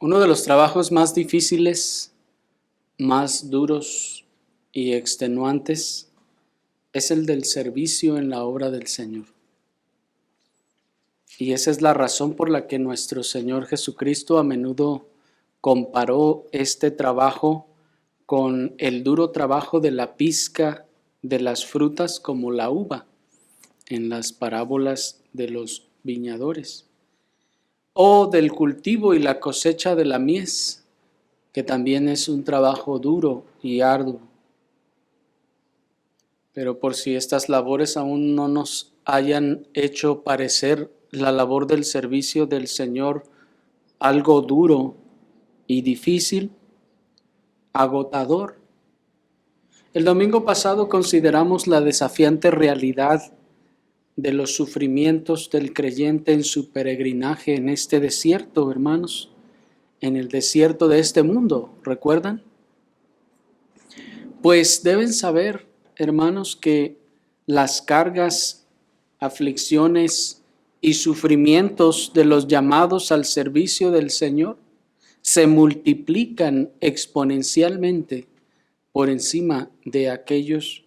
Uno de los trabajos más difíciles, más duros y extenuantes es el del servicio en la obra del Señor. Y esa es la razón por la que nuestro Señor Jesucristo a menudo comparó este trabajo con el duro trabajo de la pizca de las frutas como la uva en las parábolas de los viñadores, o del cultivo y la cosecha de la mies, que también es un trabajo duro y arduo. Pero por si estas labores aún no nos hayan hecho parecer la labor del servicio del Señor algo duro y difícil, agotador. El domingo pasado consideramos la desafiante realidad de los sufrimientos del creyente en su peregrinaje en este desierto, hermanos, en el desierto de este mundo, ¿recuerdan? Pues deben saber, hermanos, que las cargas, aflicciones y sufrimientos de los llamados al servicio del Señor se multiplican exponencialmente por encima de aquellos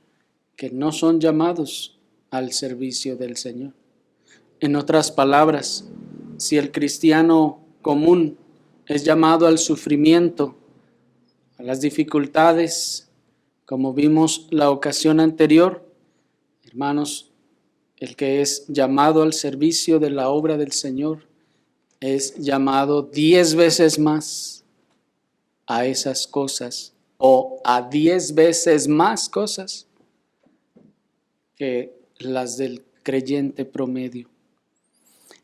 que no son llamados al servicio del Señor. En otras palabras, si el cristiano común es llamado al sufrimiento, a las dificultades, como vimos la ocasión anterior, hermanos, el que es llamado al servicio de la obra del Señor es llamado 10 veces más a esas cosas o a 10 veces más cosas que las del creyente promedio.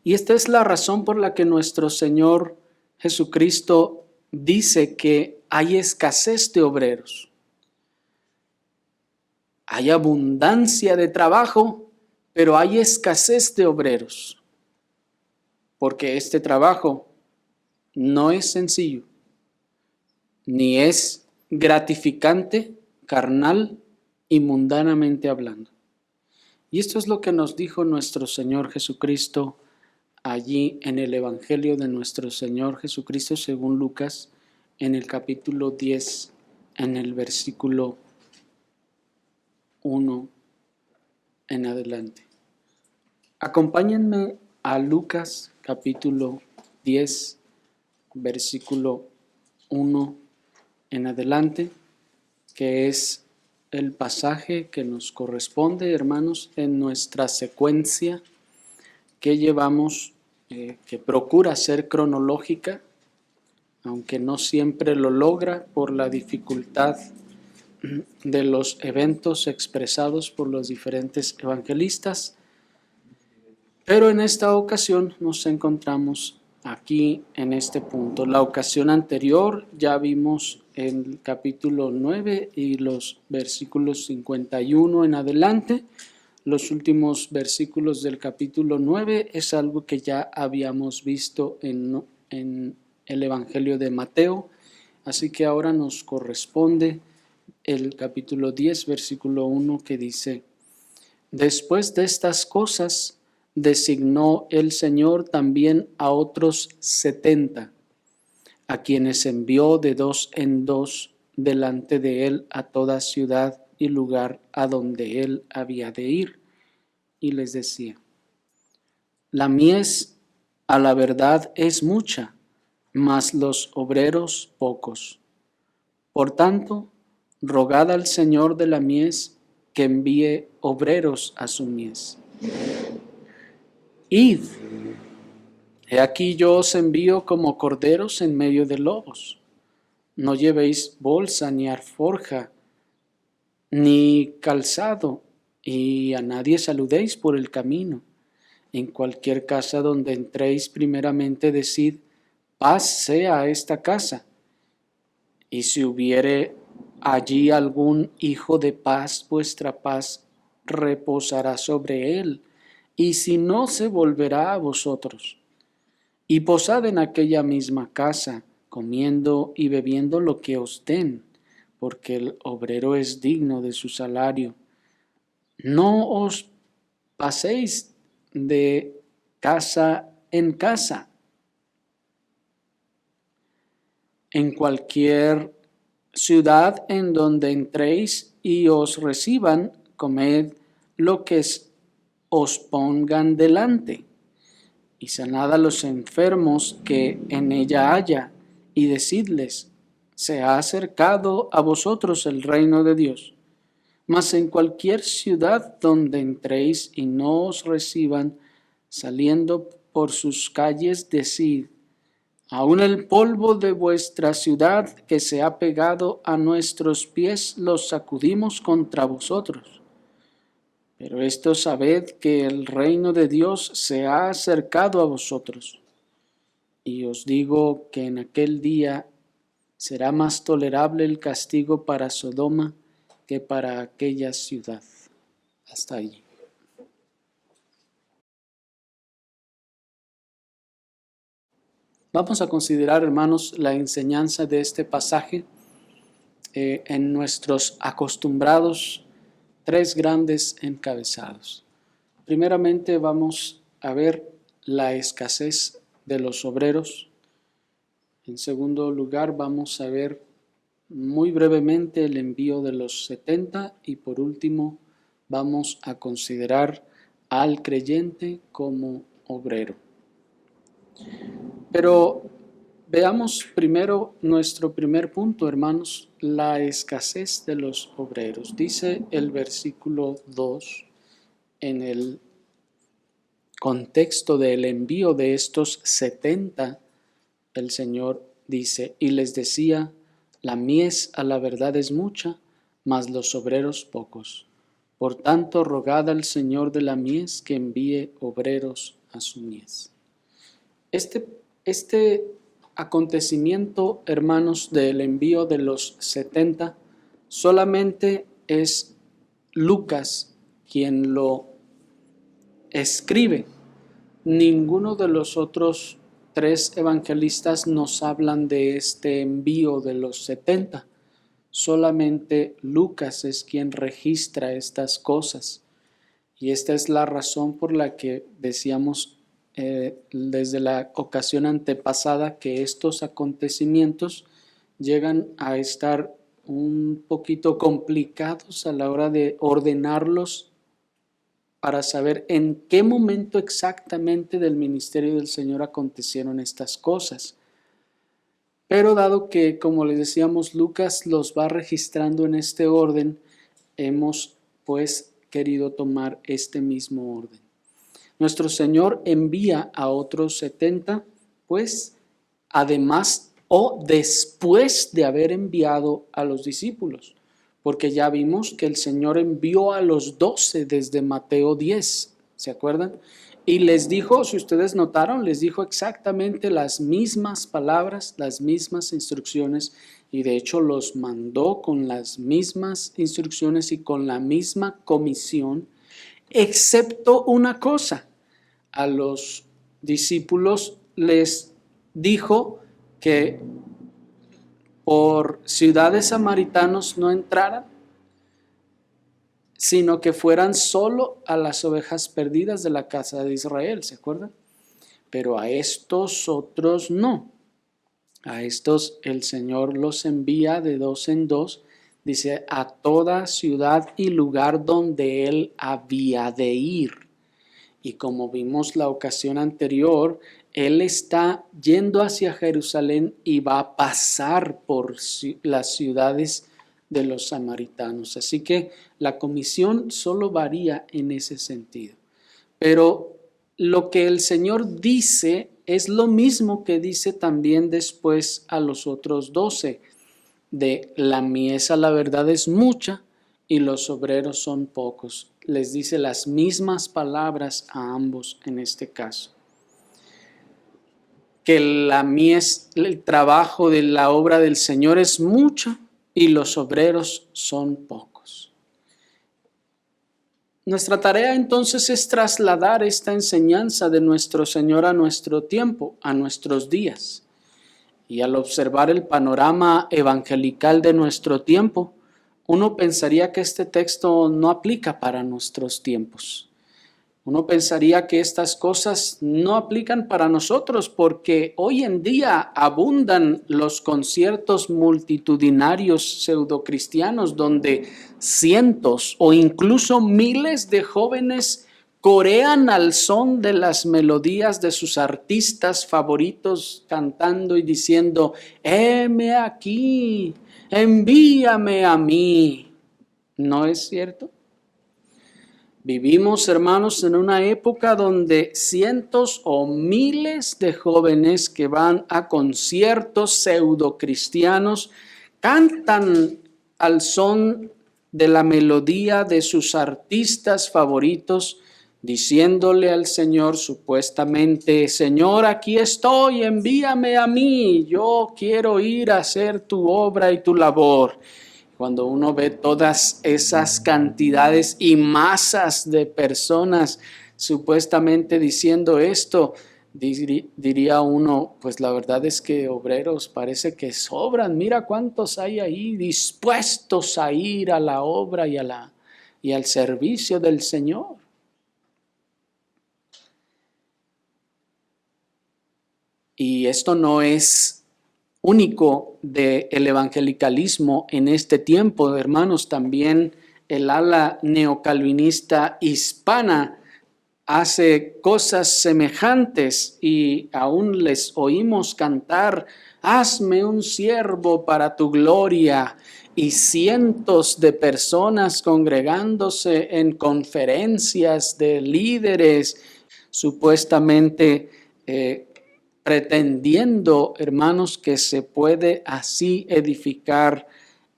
Y esta es la razón por la que nuestro Señor Jesucristo dice que hay escasez de obreros. Hay abundancia de trabajo, pero hay escasez de obreros, porque este trabajo no es sencillo, ni es gratificante, carnal y mundanamente hablando. Y esto es lo que nos dijo nuestro Señor Jesucristo allí en el Evangelio de nuestro Señor Jesucristo según Lucas, en el capítulo 10, en el versículo 1 en adelante. Acompáñenme a Lucas capítulo 10, versículo 1 en adelante, que es el pasaje que nos corresponde, hermanos, en nuestra secuencia que llevamos, que procura ser cronológica, aunque no siempre lo logra por la dificultad de los eventos expresados por los diferentes evangelistas. Pero en esta ocasión nos encontramos aquí en este punto. La ocasión anterior ya vimos el capítulo 9 y los versículos 51 en adelante. Los últimos versículos del capítulo 9 es algo que ya habíamos visto en el Evangelio de Mateo. Así que ahora nos corresponde el capítulo 10, versículo 1, que dice: Después de estas cosas designó el Señor también a otros 70, a quienes envió de dos en dos delante de él a toda ciudad y lugar a donde él había de ir, y les decía: La mies a la verdad es mucha, mas los obreros pocos. Por tanto, rogad al Señor de la mies que envíe obreros a su mies. Id, he aquí yo os envío como corderos en medio de lobos. No llevéis bolsa ni alforja, ni calzado, y a nadie saludéis por el camino. En cualquier casa donde entréis, primeramente decid: paz sea a esta casa. Y si hubiere allí algún hijo de paz, vuestra paz reposará sobre él, y si no, se volverá a vosotros. Y posad en aquella misma casa, comiendo y bebiendo lo que os den, porque el obrero es digno de su salario. No os paséis de casa en casa. En cualquier ciudad en donde entréis y os reciban, comed lo que os pongan delante, y sanad a los enfermos que en ella haya, y decidles, se ha acercado a vosotros el reino de Dios. Mas en cualquier ciudad donde entréis y no os reciban, saliendo por sus calles, decid, aun el polvo de vuestra ciudad que se ha pegado a nuestros pies los sacudimos contra vosotros. Pero esto sabed que el reino de Dios se ha acercado a vosotros. Y os digo que en aquel día será más tolerable el castigo para Sodoma que para aquella ciudad. Hasta allí. Vamos a considerar, hermanos, la enseñanza de este pasaje en nuestros acostumbrados 3 grandes encabezados. Primeramente vamos a ver la escasez de los obreros. En segundo lugar vamos a ver muy brevemente el envío de los 70 y por último vamos a considerar al creyente como obrero. Pero veamos primero nuestro primer punto, hermanos, la escasez de los obreros. Dice el versículo 2 en el contexto del envío de estos 70, el Señor dice, y les decía, la mies a la verdad es mucha, mas los obreros pocos. Por tanto, rogad al Señor de la mies que envíe obreros a su mies. Este acontecimiento, hermanos, del envío de los 70, solamente es Lucas quien lo escribe. Ninguno de los otros 3 evangelistas nos hablan de este envío de los 70. Solamente Lucas es quien registra estas cosas. Y esta es la razón por la que decíamos desde la ocasión antepasada que estos acontecimientos llegan a estar un poquito complicados a la hora de ordenarlos para saber en qué momento exactamente del ministerio del Señor acontecieron estas cosas. Pero dado que, como les decíamos, Lucas los va registrando en este orden, hemos pues querido tomar este mismo orden. Nuestro Señor envía a otros 70, pues, además o después de haber enviado a los discípulos, porque ya vimos que el Señor envió a los 12 desde Mateo 10, ¿se acuerdan? Y les dijo, si ustedes notaron, les dijo exactamente las mismas palabras, las mismas instrucciones, y de hecho los mandó con las mismas instrucciones y con la misma comisión, excepto una cosa. A los discípulos les dijo que por ciudades samaritanos no entraran, sino que fueran solo a las ovejas perdidas de la casa de Israel, ¿se acuerdan? Pero a estos otros no. A estos el Señor los envía de 2 en 2, dice, a toda ciudad y lugar donde Él había de ir. Y como vimos la ocasión anterior, Él está yendo hacia Jerusalén y va a pasar por las ciudades de los samaritanos. Así que la comisión solo varía en ese sentido. Pero lo que el Señor dice es lo mismo que dice también después a los otros 12. De la mies a la verdad es mucha y los obreros son pocos. Les dice las mismas palabras a ambos en este caso. Que la mies, el trabajo de la obra del Señor es mucho y los obreros son pocos. Nuestra tarea entonces es trasladar esta enseñanza de nuestro Señor a nuestro tiempo, a nuestros días. Y al observar el panorama evangelical de nuestro tiempo, uno pensaría que este texto no aplica para nuestros tiempos. Uno pensaría que estas cosas no aplican para nosotros porque hoy en día abundan los conciertos multitudinarios pseudocristianos donde cientos o incluso miles de jóvenes corean al son de las melodías de sus artistas favoritos, cantando y diciendo: heme aquí, envíame a mí. ¿No es cierto? Vivimos, hermanos, en una época donde cientos o miles de jóvenes que van a conciertos pseudocristianos cantan al son de la melodía de sus artistas favoritos, diciéndole al Señor supuestamente: Señor, aquí estoy, envíame a mí, yo quiero ir a hacer tu obra y tu labor. Cuando uno ve todas esas cantidades y masas de personas supuestamente diciendo esto, diría uno, pues la verdad es que obreros parece que sobran. Mira cuántos hay ahí dispuestos a ir a la obra y al servicio del Señor. Y esto no es único del evangelicalismo en este tiempo, hermanos. También el ala neocalvinista hispana hace cosas semejantes y aún les oímos cantar: hazme un siervo para tu gloria, y cientos de personas congregándose en conferencias de líderes supuestamente pretendiendo, hermanos, que se puede así edificar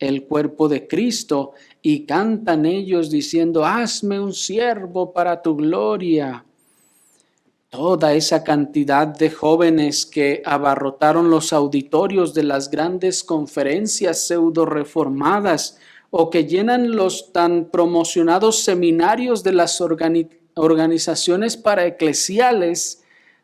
el cuerpo de Cristo, y cantan ellos diciendo: hazme un siervo para tu gloria. Toda esa cantidad de jóvenes que abarrotaron los auditorios de las grandes conferencias pseudo reformadas o que llenan los tan promocionados seminarios de las organizaciones paraeclesiales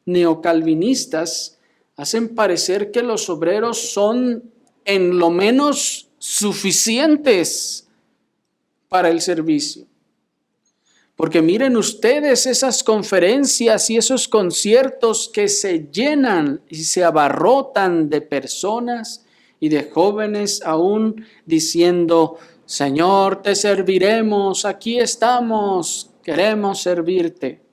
neocalvinistas hacen parecer que los obreros son en lo menos suficientes para el servicio. Porque miren ustedes esas conferencias y esos conciertos que se llenan y se abarrotan de personas y de jóvenes aún diciendo: Señor, te serviremos, aquí estamos, queremos servirte.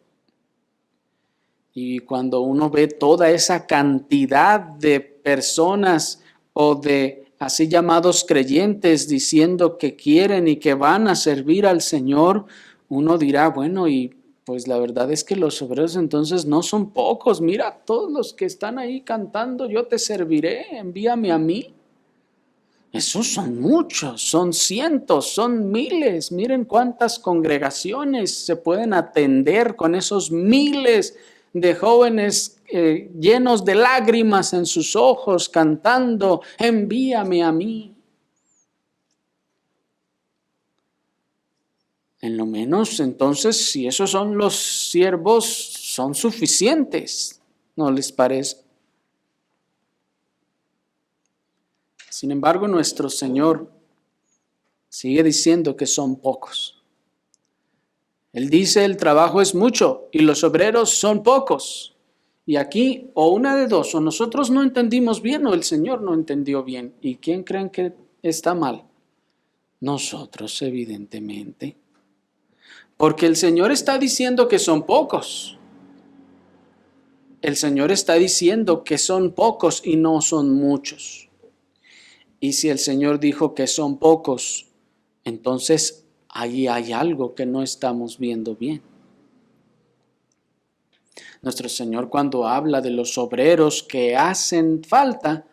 Y cuando uno ve toda esa cantidad de personas o de así llamados creyentes diciendo que quieren y que van a servir al Señor, uno dirá: bueno, y pues la verdad es que los obreros entonces no son pocos. Mira todos los que están ahí cantando: yo te serviré, envíame a mí. Esos son muchos, son cientos, son miles. Miren cuántas congregaciones se pueden atender con esos miles de jóvenes llenos de lágrimas en sus ojos, cantando: envíame a mí. En lo menos, entonces, si esos son los siervos, son suficientes, ¿no les parece? Sin embargo, nuestro Señor sigue diciendo que son pocos. Él dice: el trabajo es mucho y los obreros son pocos. Y aquí, o una de dos, o nosotros no entendimos bien o el Señor no entendió bien. ¿Y quién creen que está mal? Nosotros, evidentemente. Porque el Señor está diciendo que son pocos. El Señor está diciendo que son pocos y no son muchos. Y si el Señor dijo que son pocos, entonces ahí hay algo que no estamos viendo bien. Nuestro Señor, cuando habla de los obreros que hacen falta,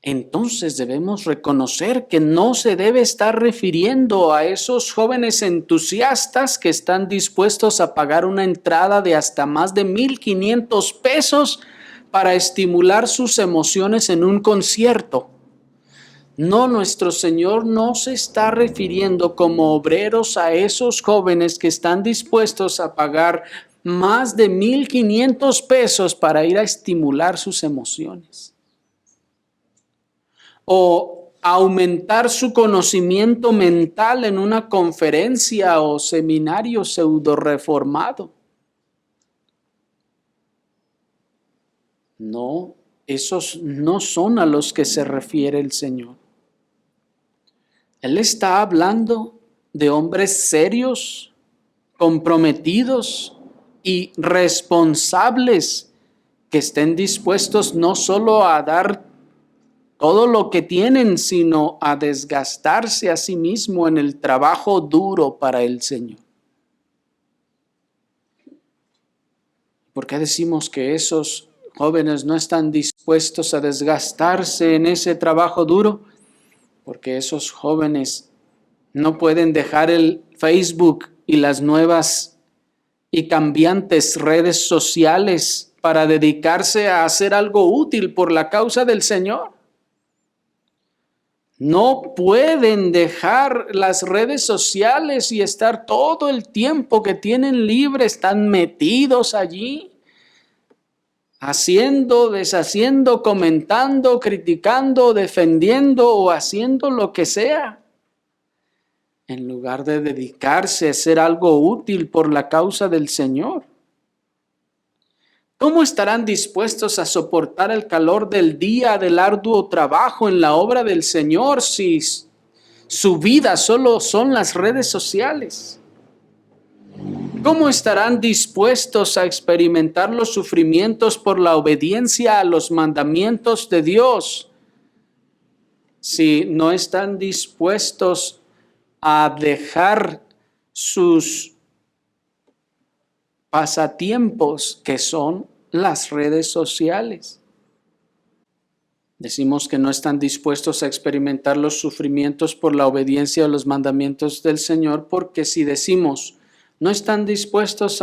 entonces debemos reconocer que no se debe estar refiriendo a esos jóvenes entusiastas que están dispuestos a pagar una entrada de hasta más de 1,500 pesos para estimular sus emociones en un concierto. No, nuestro Señor no se está refiriendo como obreros a esos jóvenes que están dispuestos a pagar más de 1,500 pesos para ir a estimular sus emociones. O aumentar su conocimiento mental en una conferencia o seminario pseudo reformado. No, esos no son a los que se refiere el Señor. Él está hablando de hombres serios, comprometidos y responsables que estén dispuestos no solo a dar todo lo que tienen, sino a desgastarse a sí mismo en el trabajo duro para el Señor. ¿Por qué decimos que esos jóvenes no están dispuestos a desgastarse en ese trabajo duro? Porque esos jóvenes no pueden dejar el Facebook y las nuevas y cambiantes redes sociales para dedicarse a hacer algo útil por la causa del Señor. No pueden dejar las redes sociales y estar todo el tiempo que tienen libre, están metidos allí, haciendo, deshaciendo, comentando, criticando, defendiendo o haciendo lo que sea, en lugar de dedicarse a hacer algo útil por la causa del Señor. ¿Cómo estarán dispuestos a soportar el calor del día del arduo trabajo en la obra del Señor si su vida solo son las redes sociales? ¿Cómo estarán dispuestos a experimentar los sufrimientos por la obediencia a los mandamientos de Dios si no están dispuestos a dejar sus pasatiempos que son las redes sociales? Decimos que no están dispuestos a experimentar los sufrimientos por la obediencia a los mandamientos del Señor, porque si decimos no están dispuestos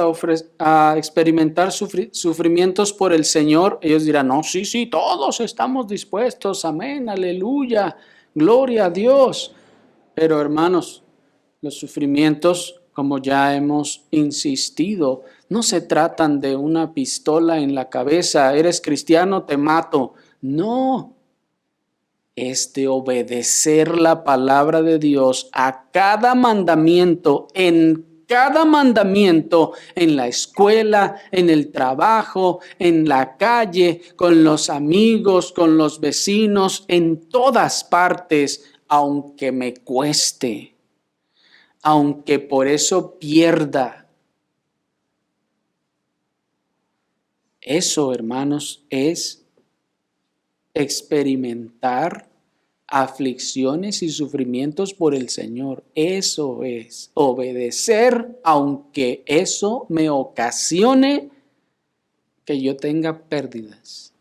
a experimentar sufrimientos por el Señor, ellos dirán, no, sí, todos estamos dispuestos, amén, aleluya, gloria a Dios. Pero hermanos, los sufrimientos, como ya hemos insistido, no se tratan de una pistola en la cabeza, eres cristiano, te mato. No, es de obedecer la palabra de Dios a cada mandamiento, en cada mandamiento, en la escuela, en el trabajo, en la calle, con los amigos, con los vecinos, en todas partes, aunque me cueste, aunque por eso pierda. Eso, hermanos, es experimentar aflicciones y sufrimientos por el Señor. Eso es obedecer, aunque eso me ocasione que yo tenga pérdidas.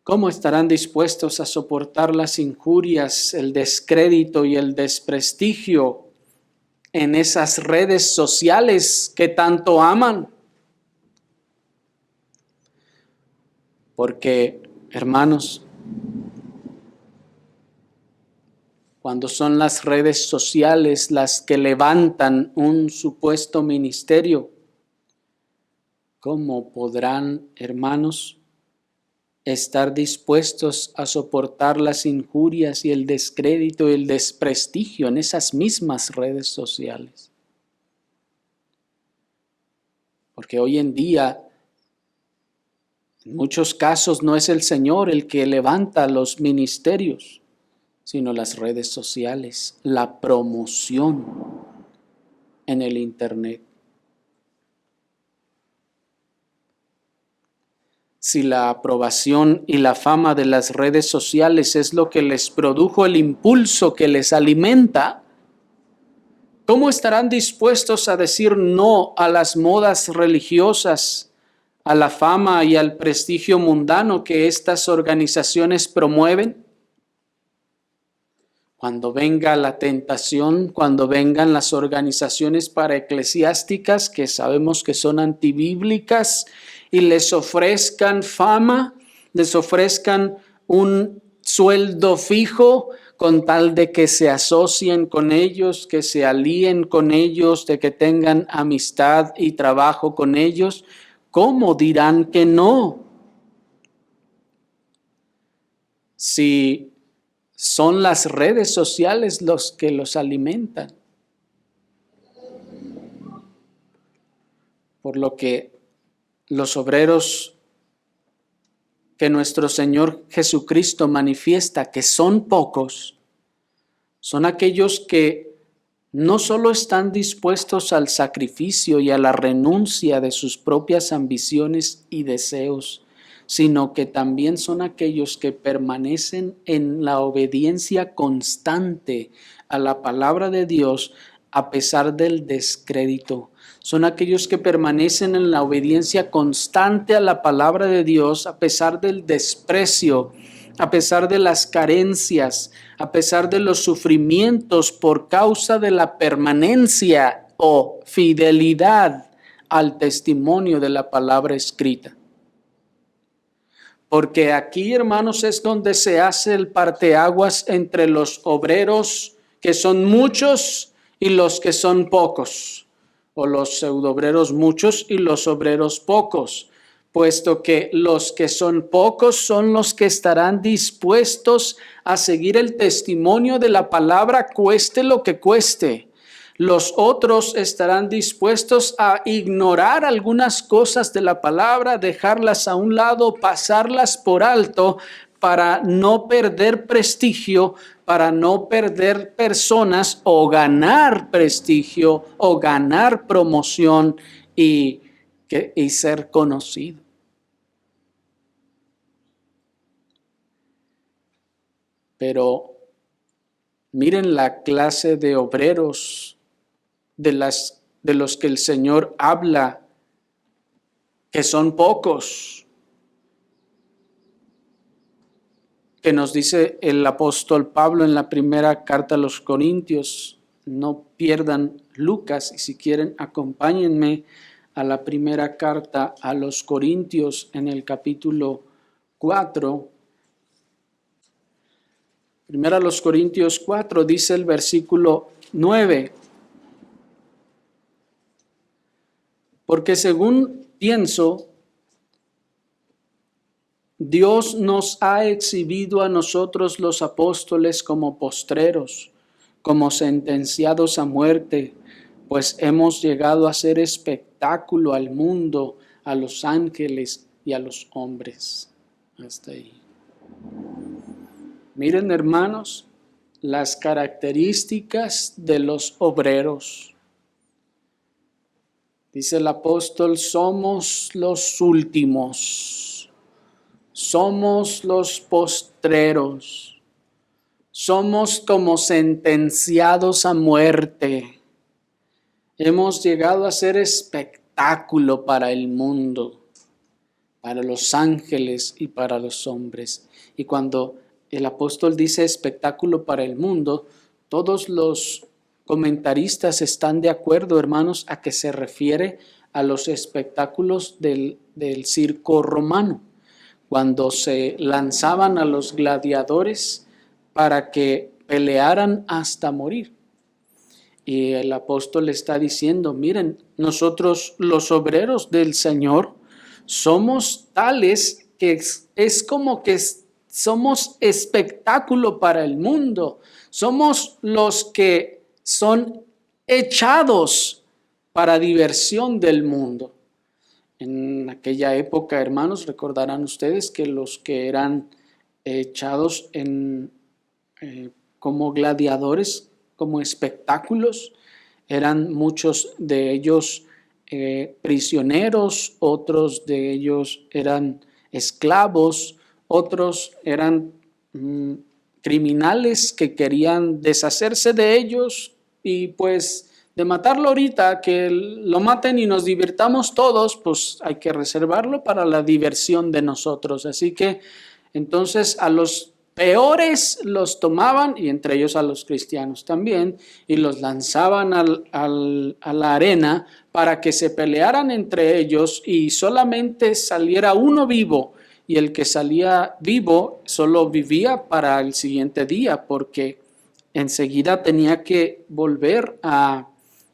¿Cómo estarán dispuestos a soportar las injurias, el descrédito y el desprestigio en esas redes sociales que tanto aman? Porque, hermanos, cuando son las redes sociales las que levantan un supuesto ministerio, ¿cómo podrán, hermanos, estar dispuestos a soportar las injurias y el descrédito y el desprestigio en esas mismas redes sociales? Porque hoy en día, en muchos casos, no es el Señor el que levanta los ministerios, sino las redes sociales, la promoción en el Internet. Si la aprobación y la fama de las redes sociales es lo que les produjo el impulso que les alimenta, ¿cómo estarán dispuestos a decir no a las modas religiosas, a la fama y al prestigio mundano que estas organizaciones promueven? Cuando venga la tentación, cuando vengan las organizaciones paraeclesiásticas que sabemos que son antibíblicas y les ofrezcan fama, les ofrezcan un sueldo fijo con tal de que se asocien con ellos, que se alíen con ellos, de que tengan amistad y trabajo con ellos, ¿cómo dirán que no? si son las redes sociales los que los alimentan. Por lo que los obreros que nuestro Señor Jesucristo manifiesta que son pocos, son aquellos que no solo están dispuestos al sacrificio y a la renuncia de sus propias ambiciones y deseos, sino que también son aquellos que permanecen en la obediencia constante a la palabra de Dios a pesar del descrédito. Son aquellos que permanecen en la obediencia constante a la palabra de Dios a pesar del desprecio, a pesar de las carencias, a pesar de los sufrimientos por causa de la permanencia o fidelidad al testimonio de la palabra escrita. Porque aquí, hermanos, es donde se hace el parteaguas entre los obreros que son muchos y los que son pocos, o los pseudoobreros muchos y los obreros pocos, puesto que los que son pocos son los que estarán dispuestos a seguir el testimonio de la palabra, cueste lo que cueste. Los otros estarán dispuestos a ignorar algunas cosas de la palabra, dejarlas a un lado, pasarlas por alto para no perder prestigio, para no perder personas o ganar prestigio o ganar promoción y ser conocido. Pero miren la clase de obreros de los que el Señor habla, que son pocos, que nos dice el apóstol Pablo en la primera carta a los Corintios. No pierdan Lucas, y si quieren acompáñenme a la primera carta a los Corintios en el capítulo 4. Primera a los Corintios 4 dice el versículo 9. Porque según pienso, Dios nos ha exhibido a nosotros los apóstoles como postreros, como sentenciados a muerte, pues hemos llegado a ser espectáculo al mundo, a los ángeles y a los hombres. Hasta ahí. Miren, hermanos, las características de los obreros. Dice el apóstol, somos los últimos, somos los postreros, somos como sentenciados a muerte. Hemos llegado a ser espectáculo para el mundo, para los ángeles y para los hombres. Y cuando el apóstol dice espectáculo para el mundo, todos los comentaristas están de acuerdo, hermanos, a que se refiere a los espectáculos del circo romano, cuando se lanzaban a los gladiadores para que pelearan hasta morir. Y el apóstol está diciendo, miren, nosotros los obreros del Señor somos tales que es como que somos espectáculo para el mundo, somos los que son echados para diversión del mundo. En aquella época, hermanos, recordarán ustedes que los que eran echados como gladiadores, como espectáculos, eran muchos de ellos prisioneros, otros de ellos eran esclavos, otros eran criminales que querían deshacerse de ellos y pues de matarlo ahorita, que lo maten y nos divirtamos todos, pues hay que reservarlo para la diversión de nosotros. Así que entonces a los peores los tomaban, y entre ellos a los cristianos también, y los lanzaban a la arena para que se pelearan entre ellos y solamente saliera uno vivo. Y el que salía vivo solo vivía para el siguiente día, porque enseguida tenía que volver a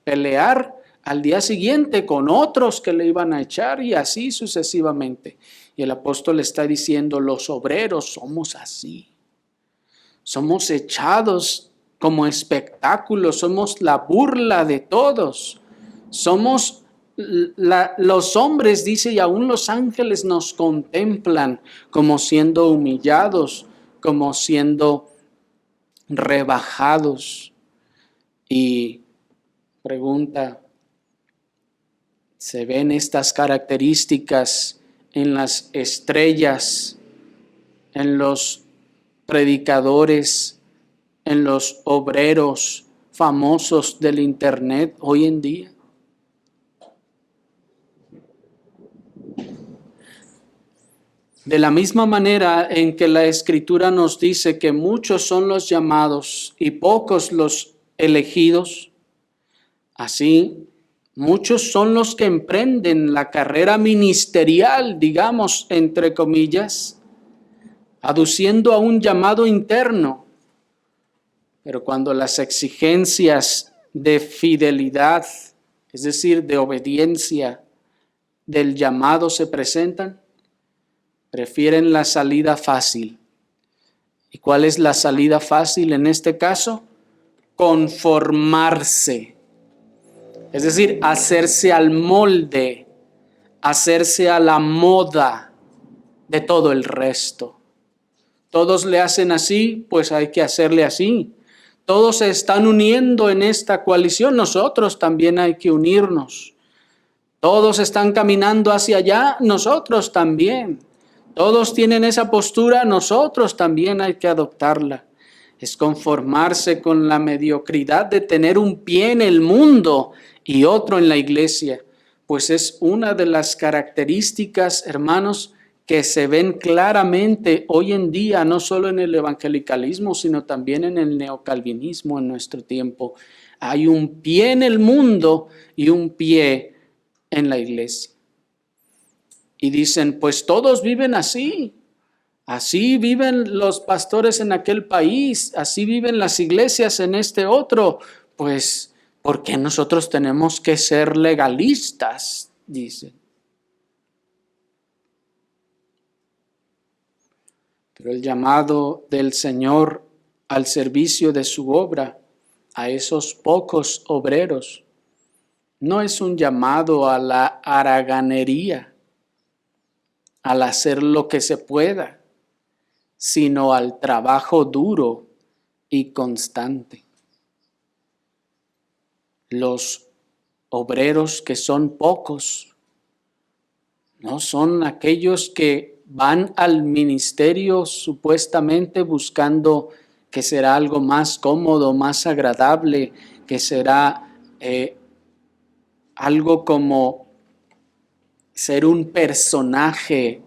pelear al día siguiente con otros que le iban a echar y así sucesivamente. Y el apóstol está diciendo, los obreros somos así. somos echados como espectáculo, somos la burla de todos, somos los hombres, dice, y aún los ángeles nos contemplan como siendo humillados, como siendo rebajados. Y pregunta, ¿se ven estas características en las estrellas, en los predicadores, en los obreros famosos del Internet hoy en día? De la misma manera en que la Escritura nos dice que muchos son los llamados y pocos los elegidos, así muchos son los que emprenden la carrera ministerial, digamos, entre comillas, aduciendo a un llamado interno. Pero cuando las exigencias de fidelidad, es decir, de obediencia del llamado se presentan, prefieren la salida fácil. ¿Y cuál es la salida fácil en este caso? Conformarse. Es decir, hacerse al molde, hacerse a la moda de todo el resto. Todos le hacen así, pues hay que hacerle así. Todos se están uniendo en esta coalición, nosotros también hay que unirnos. Todos están caminando hacia allá, nosotros también. Todos tienen esa postura, nosotros también hay que adoptarla. Es conformarse con la mediocridad de tener un pie en el mundo y otro en la iglesia, pues es una de las características, hermanos, que se ven claramente hoy en día, no solo en el evangelicalismo, sino también en el neocalvinismo en nuestro tiempo. Hay un pie en el mundo y un pie en la iglesia. Y dicen, pues todos viven así. Así viven los pastores en aquel país, así viven las iglesias en este otro. Pues, ¿por qué nosotros tenemos que ser legalistas? Dicen. Pero el llamado del Señor al servicio de su obra, a esos pocos obreros, no es un llamado a la haraganería, al hacer lo que se pueda, sino al trabajo duro y constante. Los obreros que son pocos no son aquellos que van al ministerio supuestamente buscando que será algo más cómodo, más agradable, que será algo como ser un personaje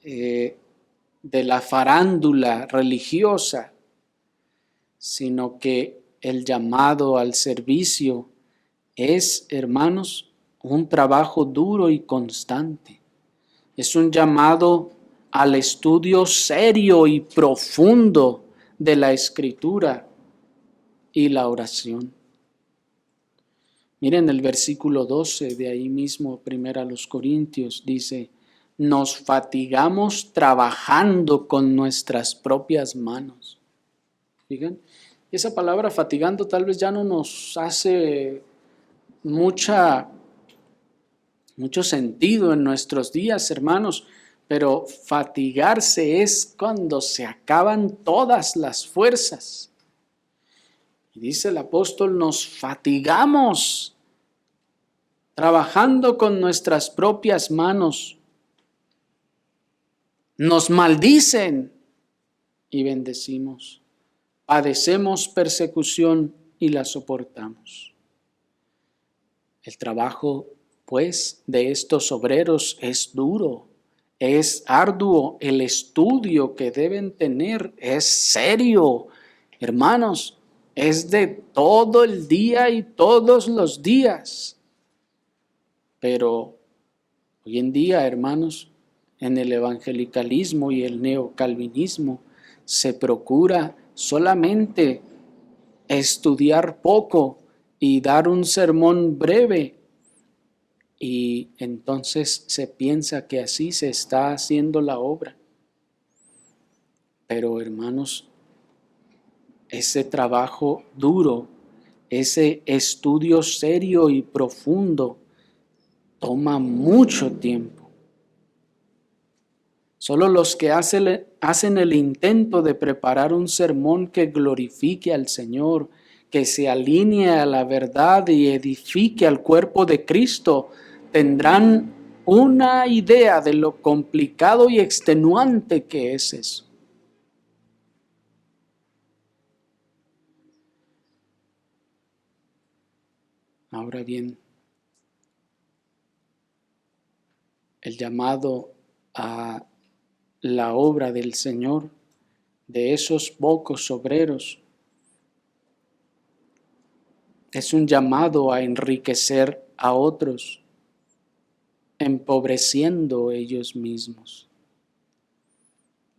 de la farándula religiosa, sino que el llamado al servicio es, hermanos, un trabajo duro y constante. Es un llamado al estudio serio y profundo de la Escritura y la oración. Miren el versículo 12 de ahí mismo, 1 Corintios, dice, nos fatigamos trabajando con nuestras propias manos. Fíjense, esa palabra fatigando tal vez ya no nos hace mucho sentido en nuestros días, hermanos, pero fatigarse es cuando se acaban todas las fuerzas. Y dice el apóstol, nos fatigamos trabajando con nuestras propias manos. Nos maldicen y bendecimos. Padecemos persecución y la soportamos. El trabajo, pues, de estos obreros es duro, es arduo. El estudio que deben tener es serio. Hermanos, es de todo el día y todos los días. Pero hoy en día, hermanos, en el evangelicalismo y el neocalvinismo se procura solamente estudiar poco y dar un sermón breve, y entonces se piensa que así se está haciendo la obra. Pero hermanos, ese trabajo duro, ese estudio serio y profundo, toma mucho tiempo. Solo los que hacen el intento de preparar un sermón que glorifique al Señor, que se alinee a la verdad y edifique al cuerpo de Cristo, tendrán una idea de lo complicado y extenuante que es eso. Ahora bien, el llamado a la obra del Señor, de esos pocos obreros, es un llamado a enriquecer a otros, empobreciendo ellos mismos.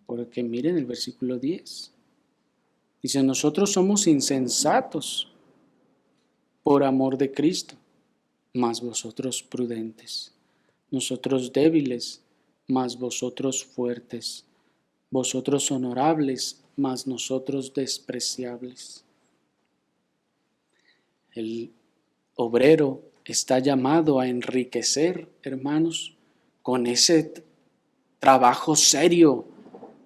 Porque miren el versículo 10. Dice, nosotros somos insensatos por amor de Cristo, mas vosotros prudentes. Nosotros débiles, mas vosotros fuertes. Vosotros honorables, mas nosotros despreciables. El obrero está llamado a enriquecer, hermanos, con ese trabajo serio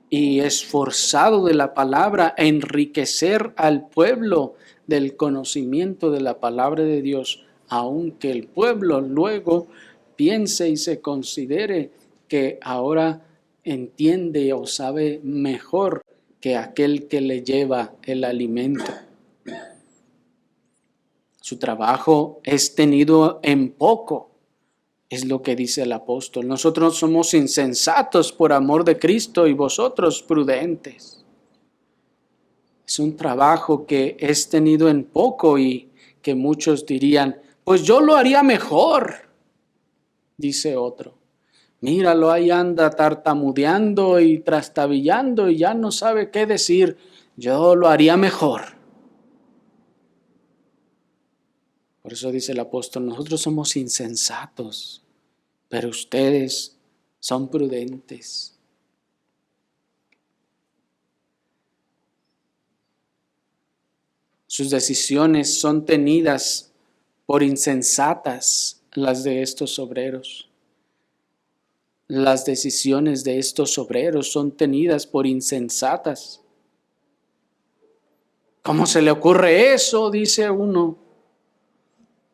y esforzado de la palabra, a enriquecer al pueblo del conocimiento de la palabra de Dios, aunque el pueblo luego piense y se considere que ahora entiende o sabe mejor que aquel que le lleva el alimento. Su trabajo es tenido en poco, es lo que dice el apóstol. Nosotros somos insensatos por amor de Cristo y vosotros prudentes. Es un trabajo que es tenido en poco y que muchos dirían, pues yo lo haría mejor, dice otro. Míralo, ahí anda tartamudeando y trastabillando y ya no sabe qué decir. Yo lo haría mejor. Por eso dice el apóstol, nosotros somos insensatos, pero ustedes son prudentes. Sus decisiones son tenidas por insensatas, las de estos obreros. Las decisiones de estos obreros son tenidas por insensatas. ¿Cómo se le ocurre eso? Dice uno.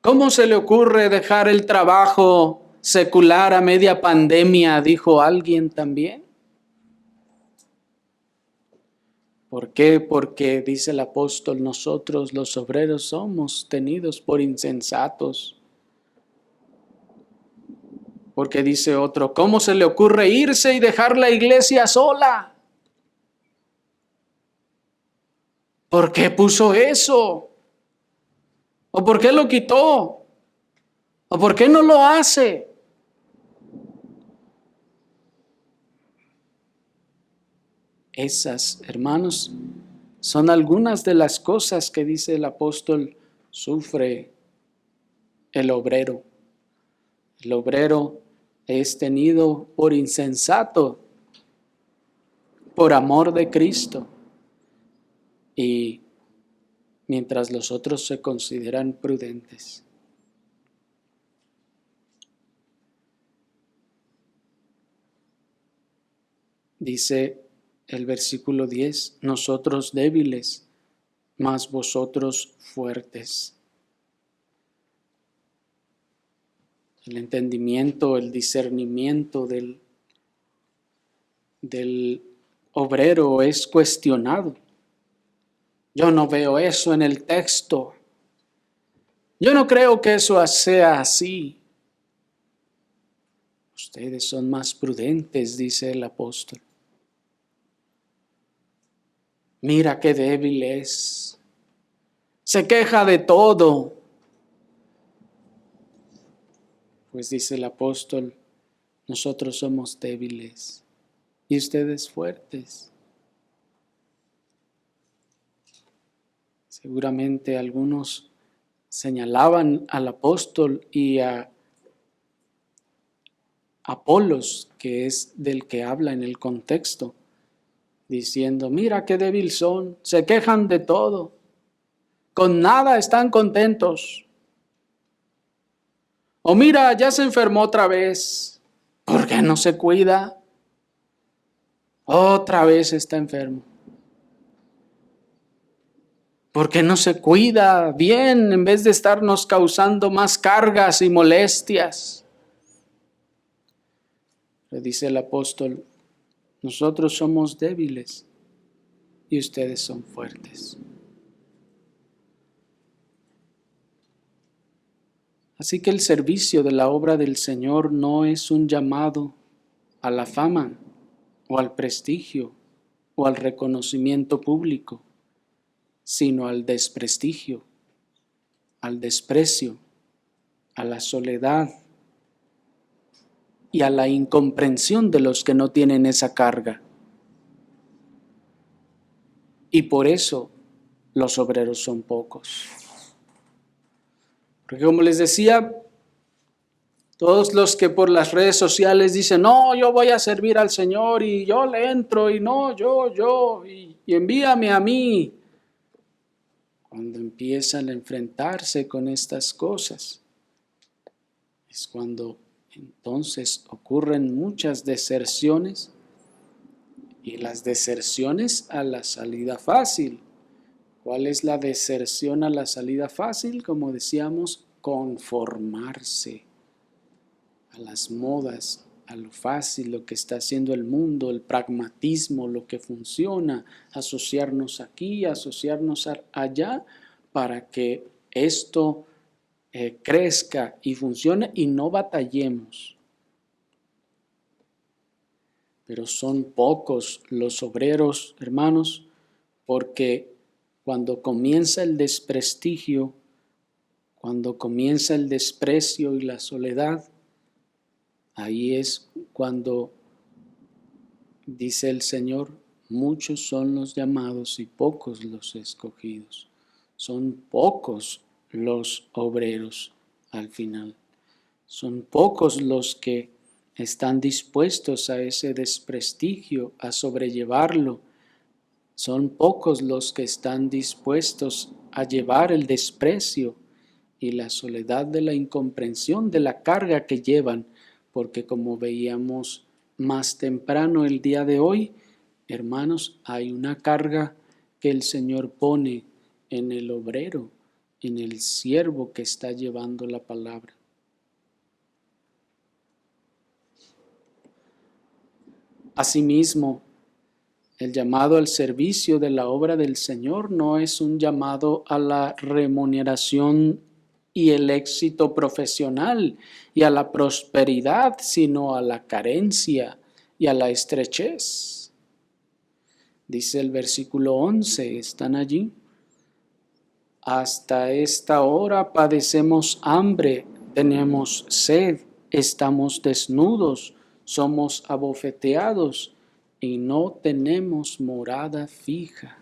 ¿Cómo se le ocurre dejar el trabajo secular a media pandemia? Dijo alguien también. ¿Por qué? Porque, dice el apóstol, nosotros los obreros somos tenidos por insensatos. Porque dice otro, ¿cómo se le ocurre irse y dejar la iglesia sola? ¿Por qué puso eso? ¿O por qué lo quitó? ¿O por qué no lo hace? Esas, hermanos, son algunas de las cosas que dice el apóstol sufre el obrero. El obrero es tenido por insensato, por amor de Cristo. Y mientras los otros se consideran prudentes. Dice el versículo 10, nosotros débiles, mas vosotros fuertes. El entendimiento, el discernimiento del obrero es cuestionado. Yo no veo eso en el texto. Yo no creo que eso sea así. Ustedes son más prudentes, dice el apóstol. Mira qué débil es. Se queja de todo. Pues dice el apóstol, nosotros somos débiles y ustedes fuertes. Seguramente algunos señalaban al apóstol y a Apolos, que es del que habla en el contexto. diciendo, mira qué débil son, se quejan de todo, con nada están contentos. O mira, ya se enfermó otra vez, ¿por qué no se cuida? Otra vez está enfermo. ¿Por qué no se cuida bien en vez de estarnos causando más cargas y molestias? Le dice el apóstol, nosotros somos débiles y ustedes son fuertes. Así que el servicio de la obra del Señor no es un llamado a la fama o al prestigio o al reconocimiento público, sino al desprestigio, al desprecio, a la soledad y a la incomprensión de los que no tienen esa carga. Y por eso los obreros son pocos. Porque como les decía, todos los que por las redes sociales dicen, no, yo voy a servir al Señor y yo le entro y no, yo, y envíame a mí. Cuando empiezan a enfrentarse con estas cosas, es cuando entonces ocurren muchas deserciones y las deserciones a la salida fácil. ¿Cuál es la deserción a la salida fácil? Como decíamos, conformarse a las modas, a lo fácil, lo que está haciendo el mundo, el pragmatismo, lo que funciona, asociarnos aquí, asociarnos allá, para que esto crezca y funcione y no batallemos. Pero son pocos los obreros, hermanos, porque cuando comienza el desprestigio, cuando comienza el desprecio y la soledad, ahí es cuando dice el Señor, muchos son los llamados y pocos los escogidos. Son pocos los obreros al final. Son pocos los que están dispuestos a ese desprestigio, a sobrellevarlo. Son pocos los que están dispuestos a llevar el desprecio y la soledad de la incomprensión de la carga que llevan, porque como veíamos más temprano el día de hoy, hermanos, hay una carga que el Señor pone en el obrero, en el siervo que está llevando la palabra. Asimismo, el llamado al servicio de la obra del Señor no es un llamado a la remuneración y el éxito profesional y a la prosperidad, sino a la carencia y a la estrechez. Dice el versículo 11, ¿están allí? Hasta esta hora padecemos hambre, tenemos sed, estamos desnudos, somos abofeteados y no tenemos morada fija.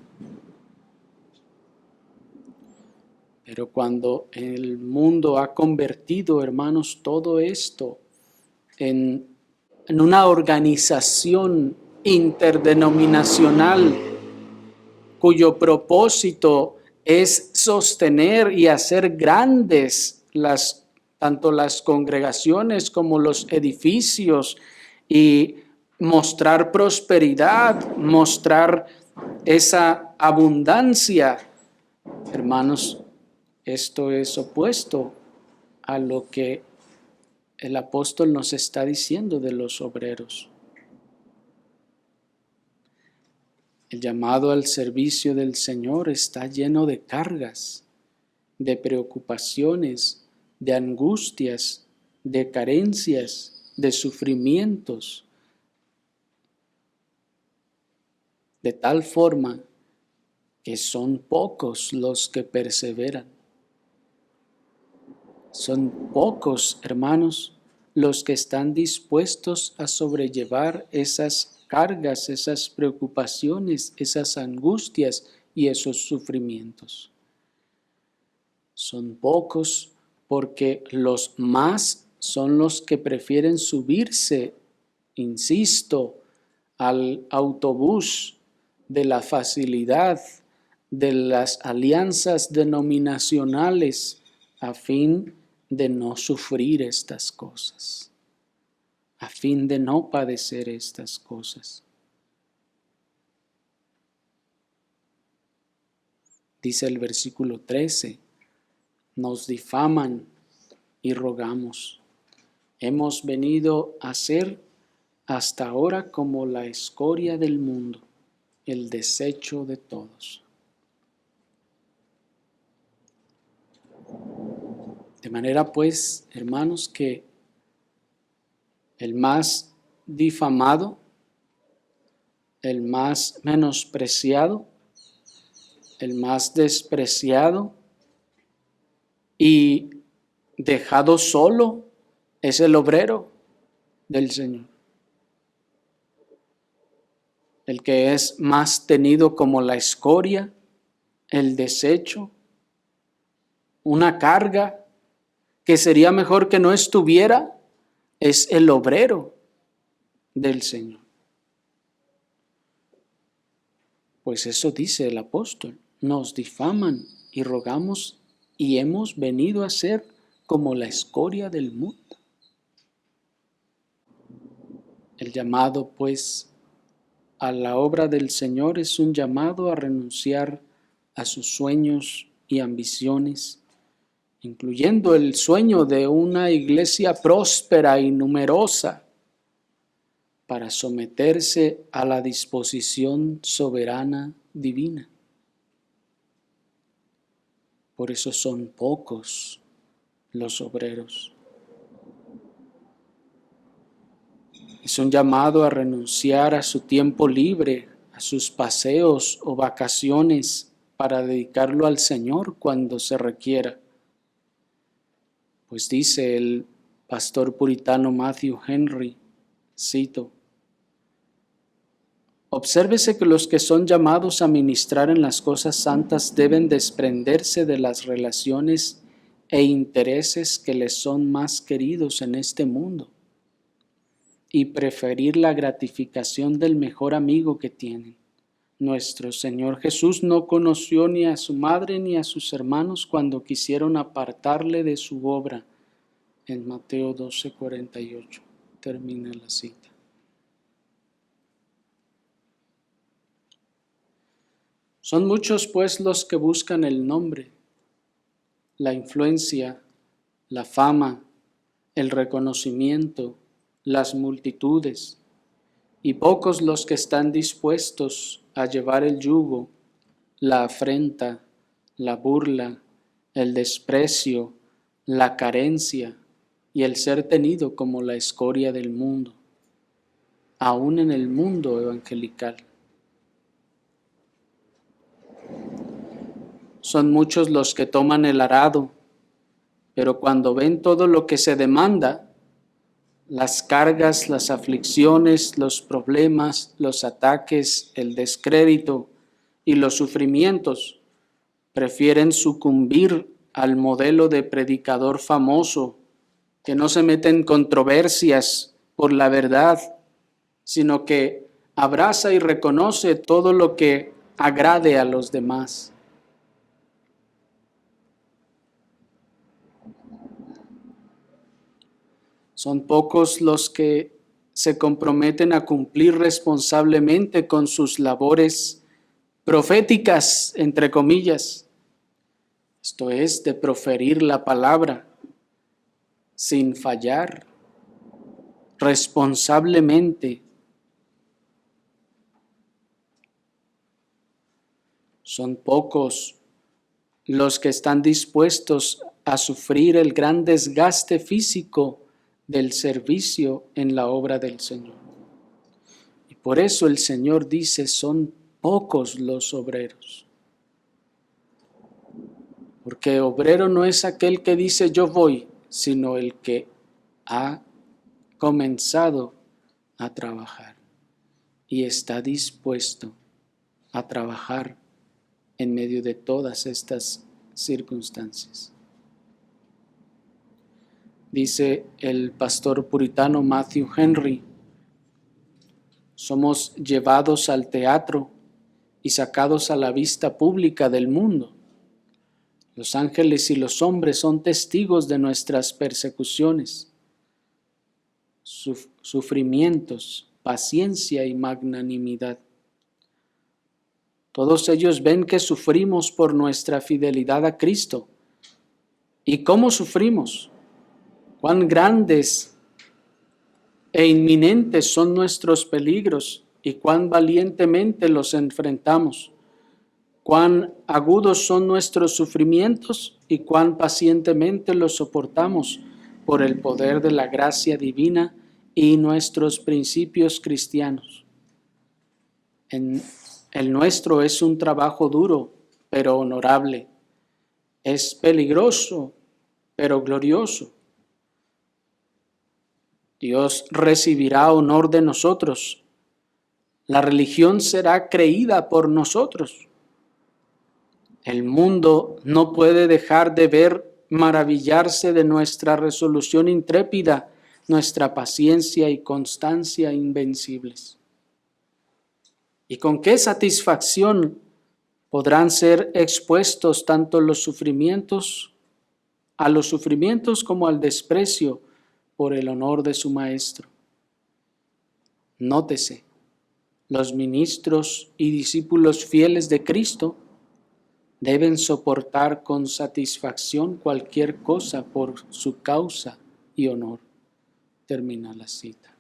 Pero cuando el mundo ha convertido, hermanos, todo esto en una organización interdenominacional cuyo propósito es sostener y hacer grandes tanto las congregaciones como los edificios y mostrar prosperidad, mostrar esa abundancia. Hermanos, esto es opuesto a lo que el apóstol nos está diciendo de los obreros. El llamado al servicio del Señor está lleno de cargas, de preocupaciones, de angustias, de carencias, de sufrimientos, de tal forma que son pocos los que perseveran. Son pocos, hermanos, los que están dispuestos a sobrellevar esas cargas, esas preocupaciones, esas angustias y esos sufrimientos. Son pocos porque los más son los que prefieren subirse, insisto, al autobús, de la facilidad de las alianzas denominacionales a fin de no sufrir estas cosas, a fin de no padecer estas cosas. Dice el versículo 13, nos difaman y rogamos. Hemos venido a ser hasta ahora como la escoria del mundo, el desecho de todos. De manera pues, hermanos, que el más difamado, el más menospreciado, el más despreciado y dejado solo es el obrero del Señor. El que es más tenido como la escoria, el desecho, una carga que sería mejor que no estuviera, es el obrero del Señor. Pues eso dice el apóstol, nos difaman y rogamos y hemos venido a ser como la escoria del mundo. El llamado, pues, a la obra del Señor es un llamado a renunciar a sus sueños y ambiciones, incluyendo el sueño de una iglesia próspera y numerosa, para someterse a la disposición soberana divina. Por eso son pocos los obreros. Es un llamado a renunciar a su tiempo libre, a sus paseos o vacaciones para dedicarlo al Señor cuando se requiera. Pues dice el pastor puritano Matthew Henry, cito, obsérvese que los que son llamados a ministrar en las cosas santas deben desprenderse de las relaciones e intereses que les son más queridos en este mundo y preferir la gratificación del mejor amigo que tienen. Nuestro Señor Jesús no conoció ni a su madre ni a sus hermanos cuando quisieron apartarle de su obra. En Mateo 12:48 termina la cita. Son muchos pues los que buscan el nombre, la influencia, la fama, el reconocimiento, las multitudes, y pocos los que están dispuestos a llevar el yugo, la afrenta, la burla, el desprecio, la carencia y el ser tenido como la escoria del mundo, aún en el mundo evangelical. Son muchos los que toman el arado, pero cuando ven todo lo que se demanda, las cargas, las aflicciones, los problemas, los ataques, el descrédito y los sufrimientos, prefieren sucumbir al modelo de predicador famoso que no se mete en controversias por la verdad, sino que abraza y reconoce todo lo que agrade a los demás. Son pocos los que se comprometen a cumplir responsablemente con sus labores proféticas, entre comillas, esto es, de proferir la palabra sin fallar, responsablemente. Son pocos los que están dispuestos a sufrir el gran desgaste físico del servicio en la obra del Señor. Y por eso el Señor dice, son pocos los obreros. Porque obrero no es aquel que dice yo voy, sino el que ha comenzado a trabajar y está dispuesto a trabajar en medio de todas estas circunstancias. Dice el pastor puritano Matthew Henry, somos llevados al teatro y sacados a la vista pública del mundo. Los ángeles y los hombres son testigos de nuestras persecuciones, sufrimientos, paciencia y magnanimidad. Todos ellos ven que sufrimos por nuestra fidelidad a Cristo. ¿Y cómo sufrimos? Cuán grandes e inminentes son nuestros peligros y cuán valientemente los enfrentamos. Cuán agudos son nuestros sufrimientos y cuán pacientemente los soportamos por el poder de la gracia divina y nuestros principios cristianos. El nuestro es un trabajo duro, pero honorable. Es peligroso, pero glorioso. Dios recibirá honor de nosotros. La religión será creída por nosotros. El mundo no puede dejar de ver, maravillarse de nuestra resolución intrépida, nuestra paciencia y constancia invencibles. ¿Y con qué satisfacción podrán ser expuestos tanto a los sufrimientos como al desprecio por el honor de su Maestro? Nótese, los ministros y discípulos fieles de Cristo deben soportar con satisfacción cualquier cosa por su causa y honor. Termina la cita.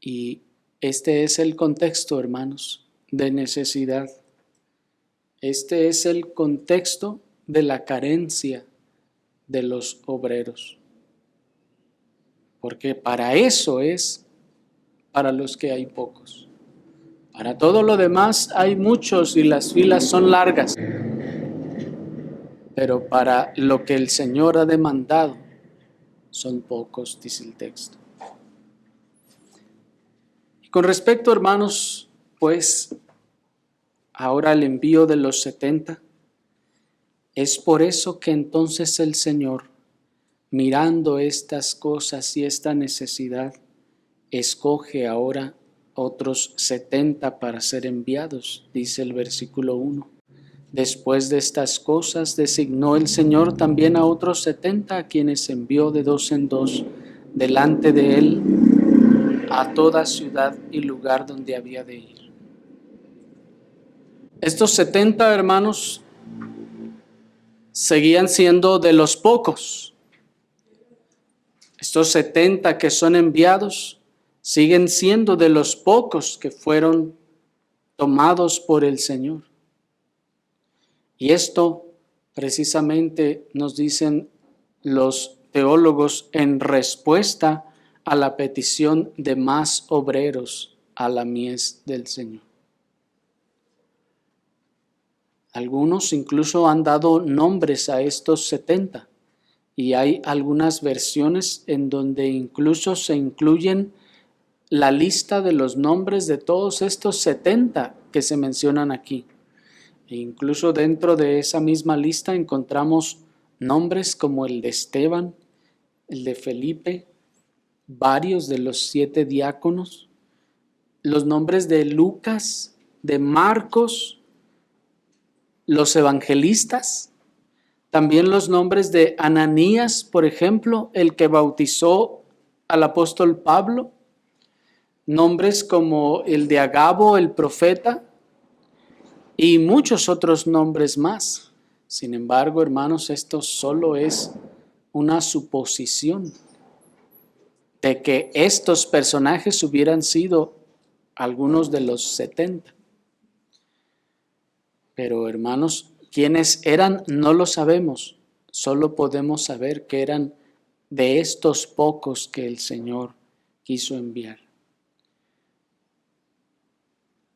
Y este es el contexto, hermanos, de necesidad. Este es el contexto de la carencia de los obreros. Porque para eso es para los que hay pocos. Para todo lo demás hay muchos y las filas son largas. Pero para lo que el Señor ha demandado son pocos, dice el texto. Y con respecto, hermanos, pues ahora el envío de los 70, es por eso que entonces el Señor, mirando estas cosas y esta necesidad, escoge ahora otros 70 para ser enviados, dice el versículo 1. Después de estas cosas designó el Señor también a otros 70, a quienes envió de dos en dos delante de él a toda ciudad y lugar donde había de ir. Estos 70 hermanos seguían siendo de los pocos. Estos 70 que son enviados siguen siendo de los pocos que fueron tomados por el Señor. Y esto precisamente nos dicen los teólogos en respuesta a la petición de más obreros a la mies del Señor. Algunos incluso han dado nombres a estos 70 y hay algunas versiones en donde incluso se incluyen la lista de los nombres de todos estos 70 que se mencionan aquí. E incluso dentro de esa misma lista encontramos nombres como el de Esteban, el de Felipe, varios de los 7 diáconos, los nombres de Lucas, de Marcos, los evangelistas, también los nombres de Ananías, por ejemplo, el que bautizó al apóstol Pablo, nombres como el de Agabo, el profeta, y muchos otros nombres más. Sin embargo, hermanos, esto solo es una suposición de que estos personajes hubieran sido algunos de los 70. Pero, hermanos, ¿quiénes eran? No lo sabemos. Solo podemos saber que eran de estos pocos que el Señor quiso enviar.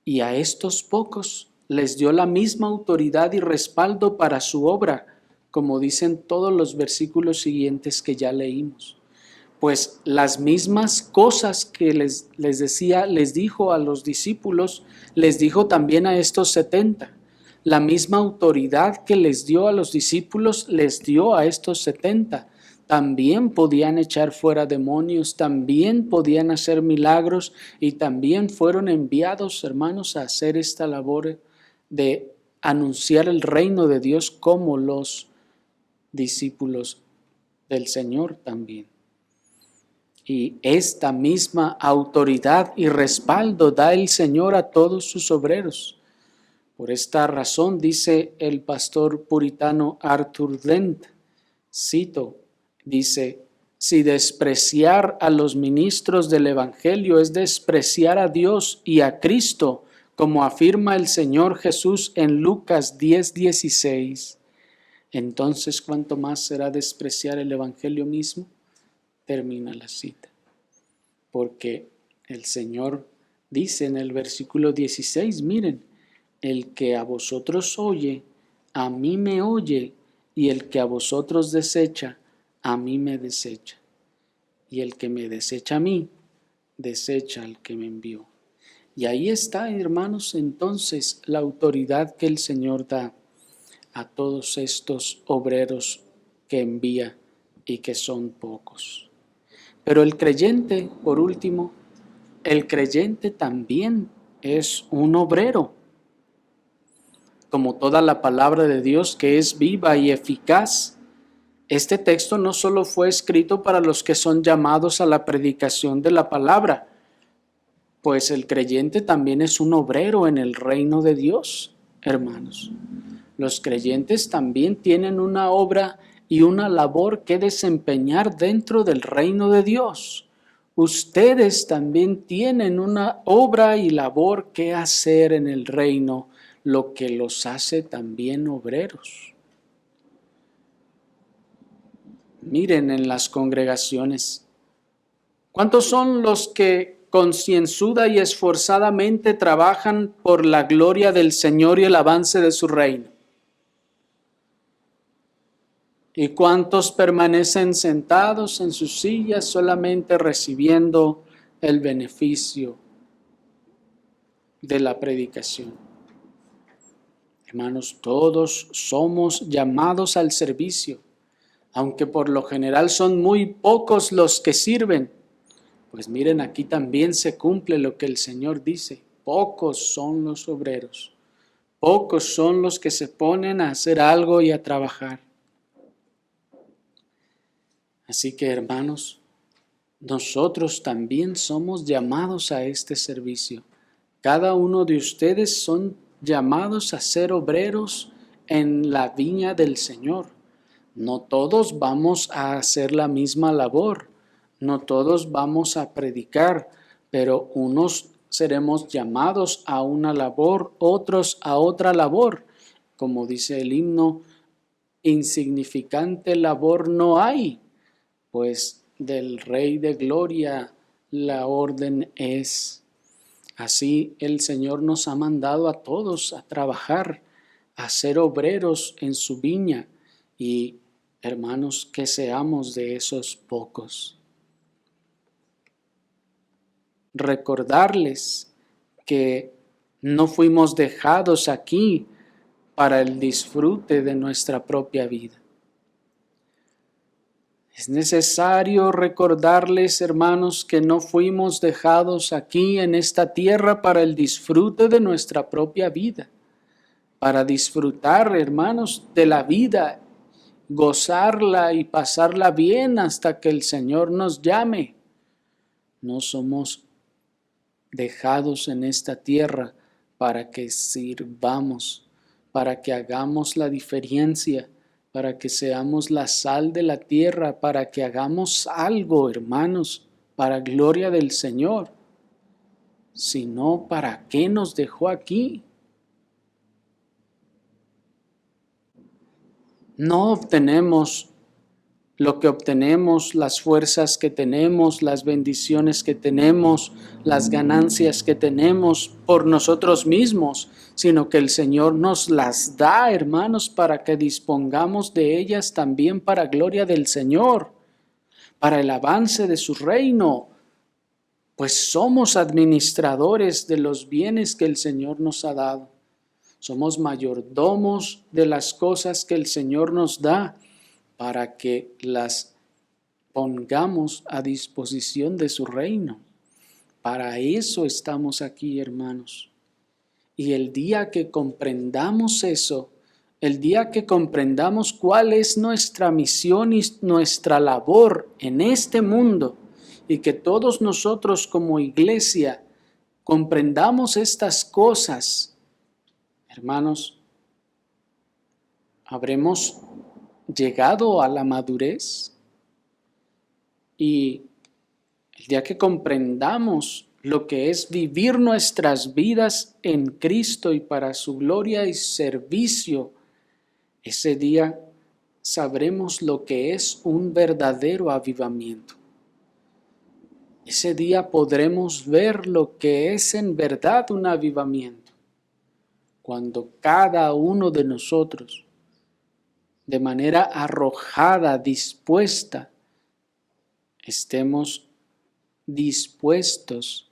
Y a estos pocos les dio la misma autoridad y respaldo para su obra, como dicen todos los versículos siguientes que ya leímos. Pues las mismas cosas que les dijo a los discípulos, les dijo también a estos 70. La misma autoridad que les dio a los discípulos, les dio a estos 70. también podían echar fuera demonios, también podían hacer milagros y también fueron enviados, hermanos, a hacer esta labor de anunciar el reino de Dios como los discípulos del Señor también. Y esta misma autoridad y respaldo da el Señor a todos sus obreros. Por esta razón dice el pastor puritano Arthur Dent, cito, dice, si despreciar a los ministros del Evangelio es despreciar a Dios y a Cristo, como afirma el Señor Jesús en Lucas 10:16, entonces ¿cuánto más será despreciar el Evangelio mismo? Termina la cita. Porque el Señor dice en el versículo 16, miren, el que a vosotros oye, a mí me oye, y el que a vosotros desecha, a mí me desecha. Y el que me desecha a mí, desecha al que me envió. Y ahí está, hermanos, entonces la autoridad que el Señor da a todos estos obreros que envía y que son pocos. Pero el creyente, por último, el creyente también es un obrero. Como toda la palabra de Dios que es viva y eficaz, este texto no solo fue escrito para los que son llamados a la predicación de la palabra, pues el creyente también es un obrero en el reino de Dios, hermanos. Los creyentes también tienen una obra y una labor que desempeñar dentro del reino de Dios. Ustedes también tienen una obra y labor que hacer en el reino, lo que los hace también obreros. Miren en las congregaciones, ¿cuántos son los que concienzuda y esforzadamente trabajan por la gloria del Señor y el avance de su reino? ¿Y cuántos permanecen sentados en sus sillas solamente recibiendo el beneficio de la predicación? Hermanos, todos somos llamados al servicio, aunque por lo general son muy pocos los que sirven. Pues miren, aquí también se cumple lo que el Señor dice, pocos son los obreros, pocos son los que se ponen a hacer algo y a trabajar. Así que, hermanos, nosotros también somos llamados a este servicio. Cada uno de ustedes son llamados a ser obreros en la viña del Señor. No todos vamos a hacer la misma labor, no todos vamos a predicar, pero unos seremos llamados a una labor, otros a otra labor. Como dice el himno, insignificante labor no hay, pues del Rey de Gloria la orden es. Así el Señor nos ha mandado a todos a trabajar, a ser obreros en su viña y, hermanos, que seamos de esos pocos. Recordarles que no fuimos dejados aquí para el disfrute de nuestra propia vida. Es necesario recordarles, hermanos, que no fuimos dejados aquí en esta tierra para el disfrute de nuestra propia vida, para disfrutar, hermanos, de la vida, gozarla y pasarla bien hasta que el Señor nos llame. No somos dejados en esta tierra para que sirvamos, para que hagamos la diferencia, para que seamos la sal de la tierra, para que hagamos algo, hermanos, para gloria del Señor. Sino, ¿para qué nos dejó aquí? No obtenemos lo que obtenemos, las fuerzas que tenemos, las bendiciones que tenemos, las ganancias que tenemos por nosotros mismos, sino que el Señor nos las da, hermanos, para que dispongamos de ellas también para gloria del Señor, para el avance de su reino, pues somos administradores de los bienes que el Señor nos ha dado. Somos mayordomos de las cosas que el Señor nos da, para que las pongamos a disposición de su reino. Para eso estamos aquí, hermanos. Y el día que comprendamos eso, el día que comprendamos cuál es nuestra misión y nuestra labor en este mundo, y que todos nosotros como iglesia comprendamos estas cosas, hermanos, habremos llegado a la madurez. Y el día que comprendamos lo que es vivir nuestras vidas en Cristo y para su gloria y servicio, ese día sabremos lo que es un verdadero avivamiento. Ese día podremos ver lo que es en verdad un avivamiento, cuando cada uno de nosotros, de manera arrojada, dispuesta, estemos dispuestos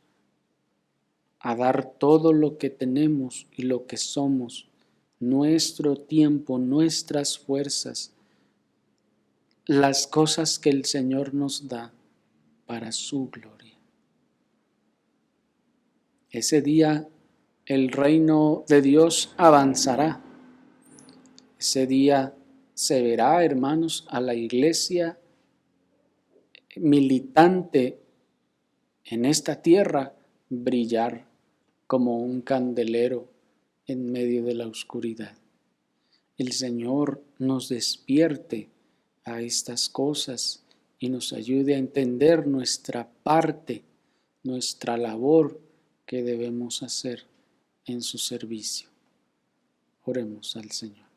a dar todo lo que tenemos y lo que somos, nuestro tiempo, nuestras fuerzas, las cosas que el Señor nos da para su gloria. Ese día el reino de Dios avanzará. Ese día se verá, hermanos, a la iglesia militante en esta tierra brillar como un candelero en medio de la oscuridad. El Señor nos despierte a estas cosas y nos ayude a entender nuestra parte, nuestra labor que debemos hacer en su servicio. Oremos al Señor.